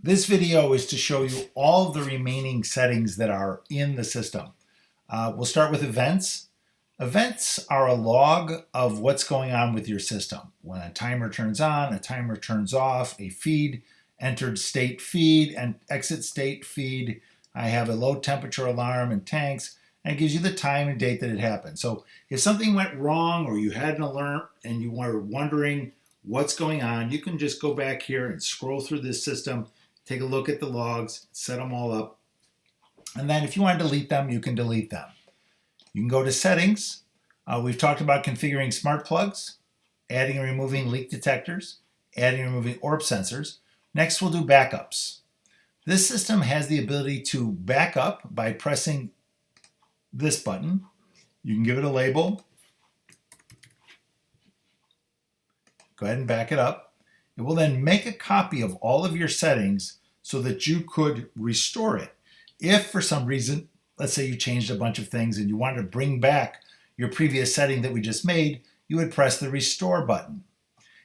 This video is to show you all of the remaining settings that are in the system. We'll start with events. Events are a log of what's going on with your system. When a timer turns on, a timer turns off, a feed, entered state feed, and exit state feed. I have a low temperature alarm and tanks, and it gives you the time and date that it happened. So if something went wrong or you had an alert and you were wondering what's going on, you can just go back here and scroll through this system, take a look at the logs, set them all up, and then if you want to delete them, you can delete them. You can go to settings. We've talked about configuring smart plugs, adding and removing leak detectors, adding and removing orb sensors. Next, we'll do backups. This system has the ability to back up by pressing this button. You can give it a label. Go ahead and back it up. It will then make a copy of all of your settings so that you could restore it. If for some reason, let's say you changed a bunch of things and you wanted to bring back your previous setting that we just made, you would press the restore button.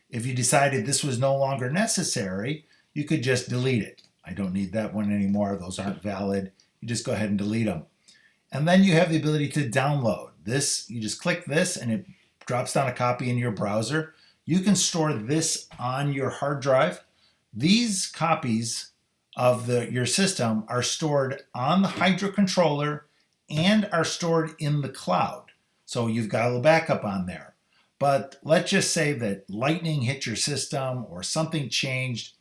If you decided this was no longer necessary, you could just delete it. I don't need that one anymore. Those aren't valid. You just go ahead and delete them. And then you have the ability to download this. You just click this and it drops down a copy in your browser. You can store this on your hard drive. These copies of your system are stored on the Hydra controller and are stored in the cloud. So you've got a little backup on there. But let's just say that lightning hit your system or something changed,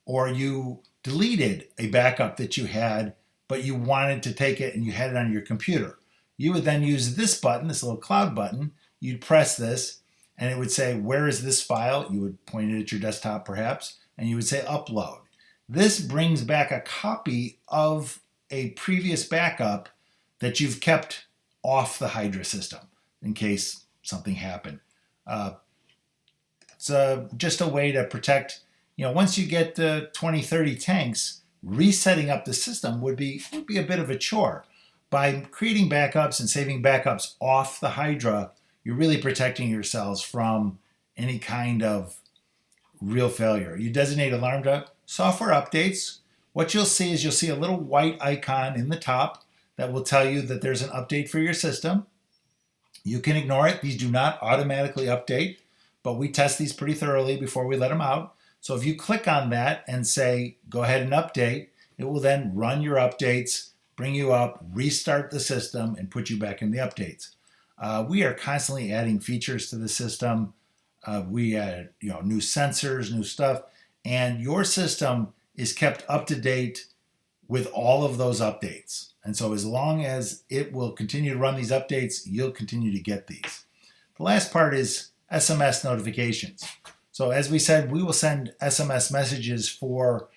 or you deleted a backup that you had, but you wanted to take it and you had it on your computer. You would then use this button, this little cloud button. You'd press this and it would say, where is this file? You would point it at your desktop perhaps, and you would say upload. This brings back a copy of a previous backup that you've kept off the Hydra system in case something happened. It's just a way to protect, once you get 20, 30 tanks, resetting up the system would be a bit of a chore. By creating backups and saving backups off the Hydra, you're really protecting yourselves from any kind of real failure. You designate alarm to software updates. What you'll see is you'll see a little white icon in the top that will tell you that there's an update for your system. You can ignore it. These do not automatically update, but we test these pretty thoroughly before we let them out. So if you click on that and say, go ahead and update, it will then run your updates, bring you up, restart the system, and put you back in the updates. We are constantly adding features to the system. We add new sensors, new stuff, and your system is kept up to date with all of those updates. And so as long as it will continue to run these updates, you'll continue to get these. The last part is SMS notifications. So as we said, we will send SMS messages for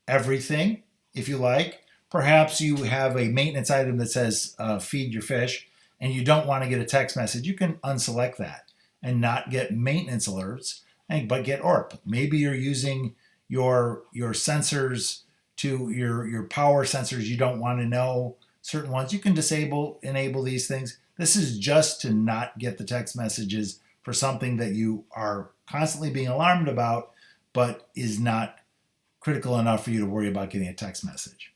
everything if you like. Perhaps you have a maintenance item that says feed your fish and you don't want to get a text message. You can unselect that and not get maintenance alerts, but get ORP. Maybe you're using your sensors to your power sensors. You don't want to know certain ones. You can enable these things. This is just to not get the text messages for something that you are constantly being alarmed about, but is not critical enough for you to worry about getting a text message.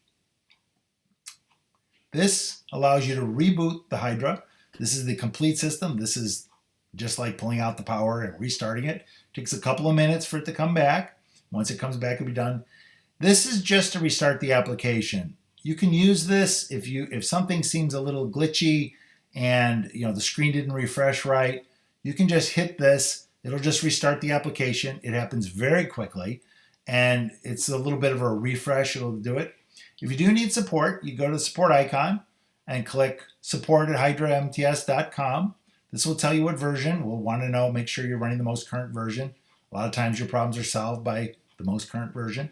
This allows you to reboot the Hydra. This is the complete system. This is just like pulling out the power and restarting it. It takes a couple of minutes for it to come back. Once it comes back, it'll be done. This is just to restart the application. You can use this if something seems a little glitchy and the screen didn't refresh right. You can just hit this. It'll just restart the application. It happens very quickly, and it's a little bit of a refresh. It'll do it. If you do need support, you go to the support icon and click support at Hydra-MTS.com. This will tell you what version. We'll want to know, make sure you're running the most current version. A lot of times your problems are solved by the most current version.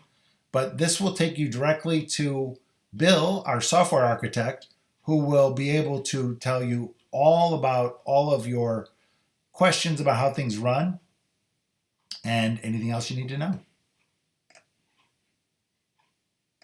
But this will take you directly to Bill, our software architect, who will be able to tell you all about all of your questions about how things run and anything else you need to know.